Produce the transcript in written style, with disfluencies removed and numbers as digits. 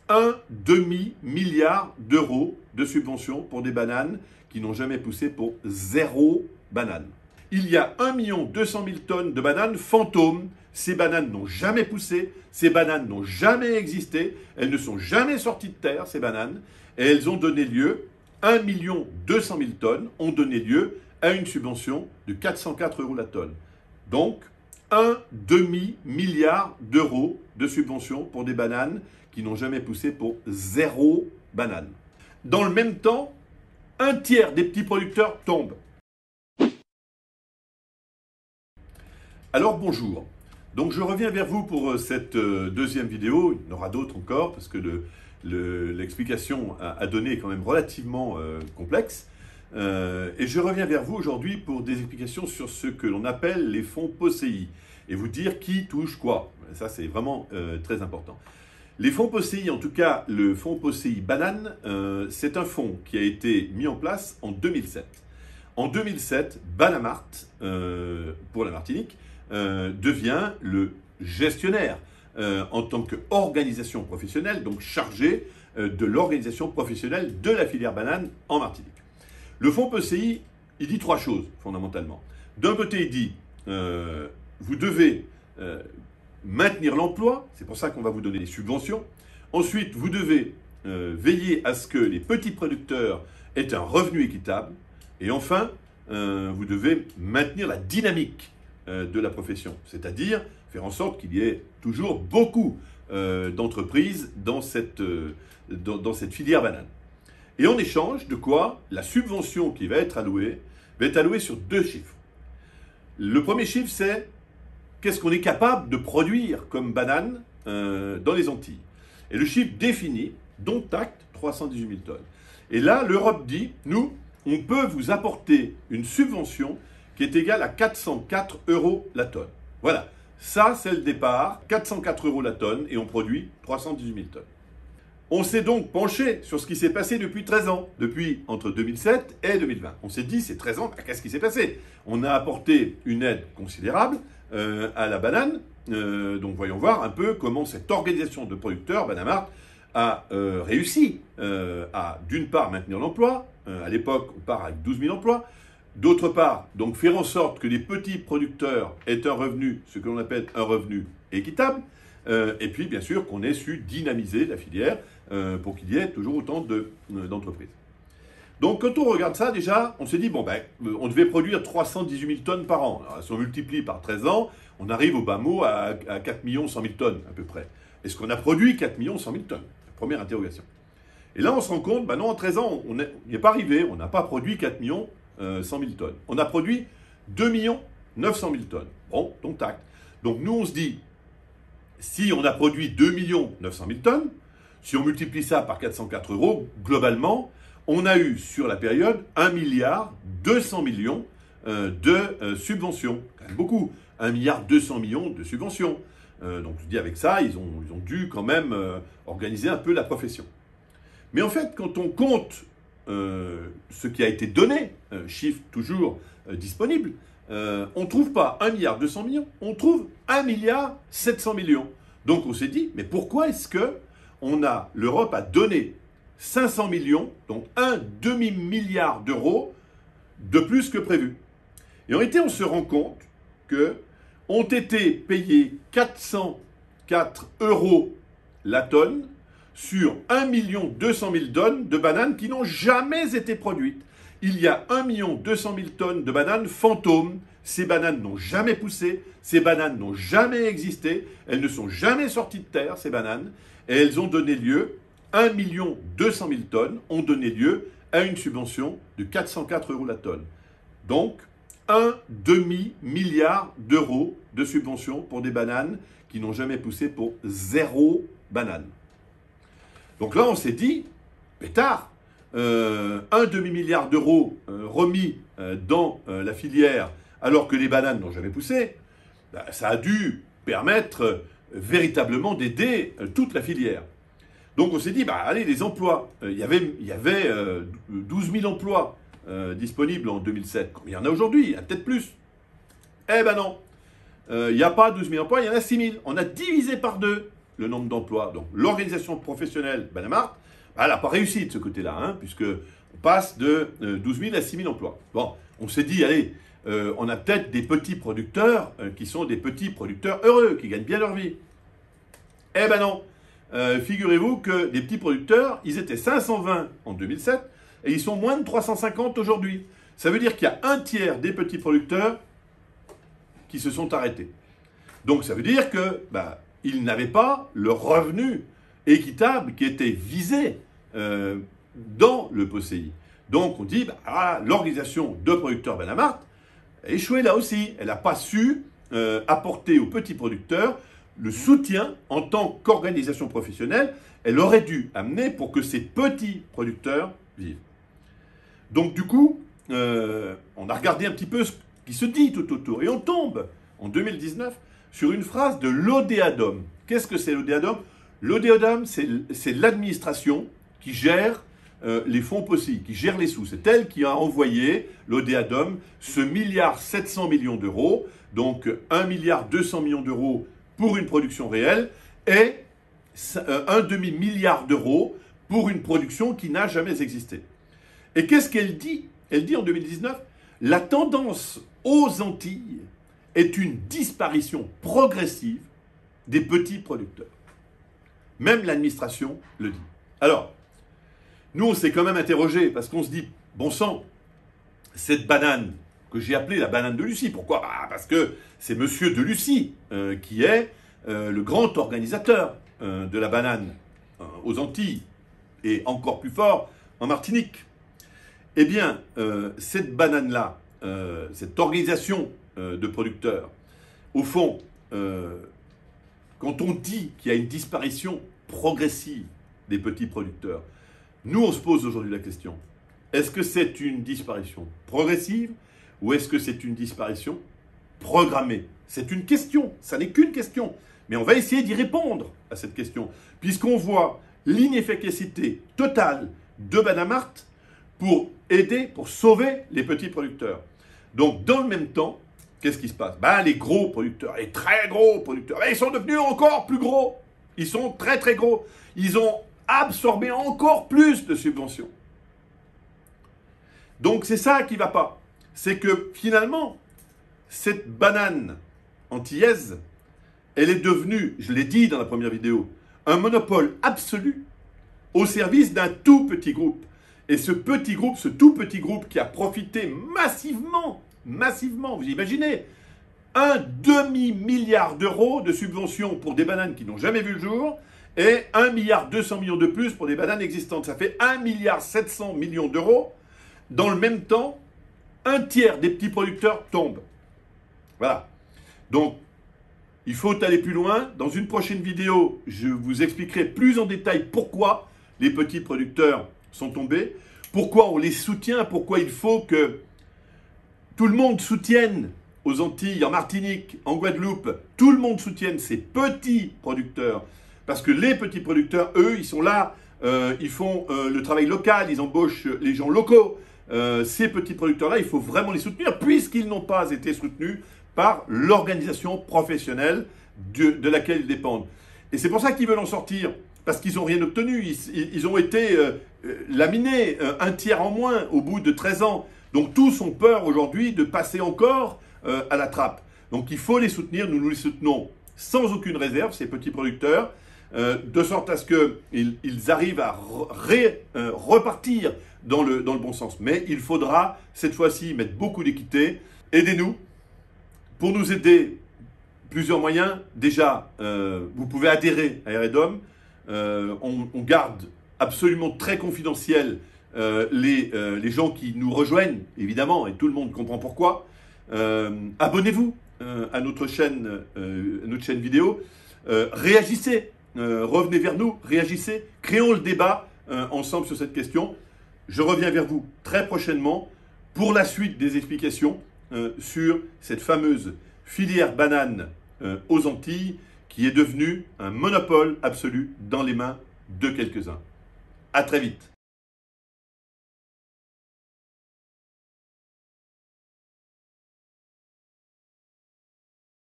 un demi-milliard d'euros de subventions pour des bananes qui n'ont jamais poussé pour 0 banane. Il y a 1 200 000 tonnes de bananes fantômes. Ces bananes n'ont jamais poussé, ces bananes n'ont jamais existé, elles ne sont jamais sorties de terre, ces bananes, et elles ont donné lieu, 1 200 000 tonnes ont donné lieu à une subvention de 404 € la tonne. Donc, un demi-milliard d'euros de subventions pour des bananes qui n'ont jamais poussé pour 0 banane. Dans le même temps, un tiers des petits producteurs tombent. Alors bonjour, donc je reviens vers vous pour cette deuxième vidéo, il y en aura d'autres encore parce que l'explication à donner est quand même relativement complexe. Et je reviens vers vous aujourd'hui pour des explications sur ce que l'on appelle les fonds POSEI et vous dire qui touche quoi. Ça c'est vraiment très important. Les fonds POSEI, en tout cas le fonds POSEI Banane, c'est un fonds qui a été mis en place en 2007. En 2007, Banamart, pour la Martinique, devient le gestionnaire en tant qu'organisation professionnelle, donc chargé de l'organisation professionnelle de la filière banane en Martinique. Le fonds POSEI, il dit trois choses fondamentalement. D'un côté, il dit vous devez maintenir l'emploi, c'est pour ça qu'on va vous donner des subventions. Ensuite, vous devez veiller à ce que les petits producteurs aient un revenu équitable. Et enfin, vous devez maintenir la dynamique de la profession, c'est-à-dire faire en sorte qu'il y ait toujours beaucoup d'entreprises dans cette filière banane. Et en échange de quoi, la subvention qui va être allouée sur deux chiffres. Le premier chiffre, c'est qu'est-ce qu'on est capable de produire comme banane dans les Antilles. Et le chiffre défini, dont acte 318 000 tonnes. Et là, l'Europe dit, nous, on peut vous apporter une subvention qui est égale à 404 € la tonne. Voilà, ça c'est le départ, 404 € la tonne et on produit 318 000 tonnes. On s'est donc penché sur ce qui s'est passé depuis 13 ans, depuis entre 2007 et 2020. On s'est dit, ces 13 ans, qu'est-ce qui s'est passé? On a apporté une aide considérable à la banane, donc voyons voir un peu comment cette organisation de producteurs, Banamart, a réussi à d'une part maintenir l'emploi, à l'époque on part avec 12 000 emplois, d'autre part donc faire en sorte que les petits producteurs aient un revenu, ce que l'on appelle un revenu équitable, et puis bien sûr qu'on ait su dynamiser la filière pour qu'il y ait toujours autant d'entreprises. Donc quand on regarde ça déjà, on s'est dit, bon ben, on devait produire 318 000 tonnes par an. Alors, si on multiplie par 13 ans, on arrive au bas mot à 4 100 000 tonnes à peu près. Est-ce qu'on a produit 4 100 000 tonnes? Première interrogation. Et là, on se rend compte, ben non, en 13 ans, on n'y est pas arrivé, on n'a pas produit 4 100 000 tonnes. On a produit 2 900 000 tonnes. Bon, donc tac. Donc nous, on se dit, si on a produit 2 900 000 tonnes, si on multiplie ça par 404 €, globalement, on a eu sur la période 1 200 millions de subventions. Quand même beaucoup. 1 200 millions de subventions. Donc je dis avec ça, ils ont dû quand même organiser un peu la profession. Mais en fait, quand on compte ce qui a été donné, chiffre toujours disponible, on ne trouve pas 1 200 millions, on trouve 1 700 millions. Donc on s'est dit, mais pourquoi est-ce que l'Europe a donné 500 millions, donc un demi-milliard d'euros de plus que prévu? Et en réalité, on se rend compte que ont été payés 404 € la tonne sur 1 200 000 tonnes de bananes qui n'ont jamais été produites. Il y a 1 200 000 tonnes de bananes fantômes. Ces bananes n'ont jamais poussé, ces bananes n'ont jamais existé, elles ne sont jamais sorties de terre, ces bananes, et elles ont donné lieu, 1 200 000 tonnes ont donné lieu à une subvention de 404 € la tonne. Donc, un demi-milliard d'euros de subventions pour des bananes qui n'ont jamais poussé pour 0 banane. Donc là, on s'est dit, pétard, un demi-milliard d'euros remis dans la filière alors que les bananes n'ont jamais poussé, bah, ça a dû permettre véritablement d'aider toute la filière. Donc on s'est dit, bah, allez, les emplois, il y avait 12 000 emplois disponibles en 2007. Combien il y en a aujourd'hui? Il y en a peut-être plus. Eh ben non, il n'y a pas 12 000 emplois, il y en a 6 000. On a divisé par 2 le nombre d'emplois. Donc l'organisation professionnelle Banamart, elle n'a pas réussi de ce côté-là, hein, puisque on passe de 12 000 à 6 000 emplois. Bon, on s'est dit, allez, on a peut-être des petits producteurs qui sont des petits producteurs heureux, qui gagnent bien leur vie. Eh ben non, figurez-vous que les petits producteurs, ils étaient 520 en 2007 et ils sont moins de 350 aujourd'hui. Ça veut dire qu'il y a un tiers des petits producteurs qui se sont arrêtés. Donc ça veut dire que ils n'avaient pas le revenu équitable qui était visé dans le POSEI. Donc on dit, l'organisation de producteurs Banamart a échoué là aussi. Elle n'a pas su apporter aux petits producteurs le soutien en tant qu'organisation professionnelle. Elle aurait dû amener pour que ces petits producteurs vivent. Donc du coup, on a regardé un petit peu ce qui se dit tout autour. Et on tombe, en 2019, sur une phrase de l'Odéadom. Qu'est-ce que c'est l'Odéadom? L'Odéadom, c'est l'administration qui gère les fonds POSEI, qui gère les sous. C'est elle qui a envoyé, l'Odéadom, ce 1,7 milliard d'euros, donc 1,2 milliard d'euros pour une production réelle, et un demi-milliard d'euros pour une production qui n'a jamais existé. Et qu'est-ce qu'elle dit? Elle dit en 2019, la tendance aux Antilles est une disparition progressive des petits producteurs. Même l'administration le dit. Alors, nous, on s'est quand même interrogé parce qu'on se dit, bon sang, cette banane que j'ai appelée la banane de Lucie, pourquoi? Parce que c'est Monsieur de Lucie qui est le grand organisateur de la banane aux Antilles et encore plus fort en Martinique. Eh bien, cette banane-là, cette organisation de producteurs, au fond, quand on dit qu'il y a une disparition progressive des petits producteurs, nous, on se pose aujourd'hui la question, est-ce que c'est une disparition progressive ou est-ce que c'est une disparition programmée? C'est une question, ça n'est qu'une question. Mais on va essayer d'y répondre à cette question, puisqu'on voit l'inefficacité totale de Banamart pour aider, pour sauver les petits producteurs. Donc, dans le même temps, qu'est-ce qui se passe? Les gros producteurs, les très gros producteurs, ils sont devenus encore plus gros. Ils sont très très gros. Ils ont absorbé encore plus de subventions. Donc, c'est ça qui ne va pas. C'est que finalement, cette banane antillaise, elle est devenue, je l'ai dit dans la première vidéo, un monopole absolu au service d'un tout petit groupe. Et ce petit groupe, ce tout petit groupe qui a profité massivement, vous imaginez, un demi-milliard d'euros de subventions pour des bananes qui n'ont jamais vu le jour et 1,2 milliard de plus pour des bananes existantes. Ça fait 1,7 milliard d'euros. Dans le même temps, un tiers des petits producteurs tombent. Voilà. Donc, il faut aller plus loin. Dans une prochaine vidéo, je vous expliquerai plus en détail pourquoi les petits producteurs sont tombés, pourquoi on les soutient, pourquoi il faut que tout le monde soutienne aux Antilles, en Martinique, en Guadeloupe, tout le monde soutienne ces petits producteurs. Parce que les petits producteurs, eux, ils sont là, ils font le travail local, ils embauchent les gens locaux. Ces petits producteurs-là, il faut vraiment les soutenir puisqu'ils n'ont pas été soutenus par l'organisation professionnelle de laquelle ils dépendent. Et c'est pour ça qu'ils veulent en sortir, parce qu'ils n'ont rien obtenu. Ils ont été laminés, un tiers en moins au bout de 13 ans. Donc tous ont peur aujourd'hui de passer encore à la trappe. Donc il faut les soutenir, nous les soutenons sans aucune réserve, ces petits producteurs, de sorte à ce qu'ils arrivent à repartir dans le bon sens. Mais il faudra cette fois-ci mettre beaucoup d'équité. Aidez-nous. Pour nous aider, plusieurs moyens. Déjà, vous pouvez adhérer à Eredom. On garde absolument très confidentiel les gens qui nous rejoignent, évidemment, et tout le monde comprend pourquoi. Abonnez-vous à notre chaîne vidéo. Réagissez, revenez vers nous, réagissez. Créons le débat ensemble sur cette question. Je reviens vers vous très prochainement pour la suite des explications sur cette fameuse filière banane aux Antilles qui est devenue un monopole absolu dans les mains de quelques-uns. À très vite.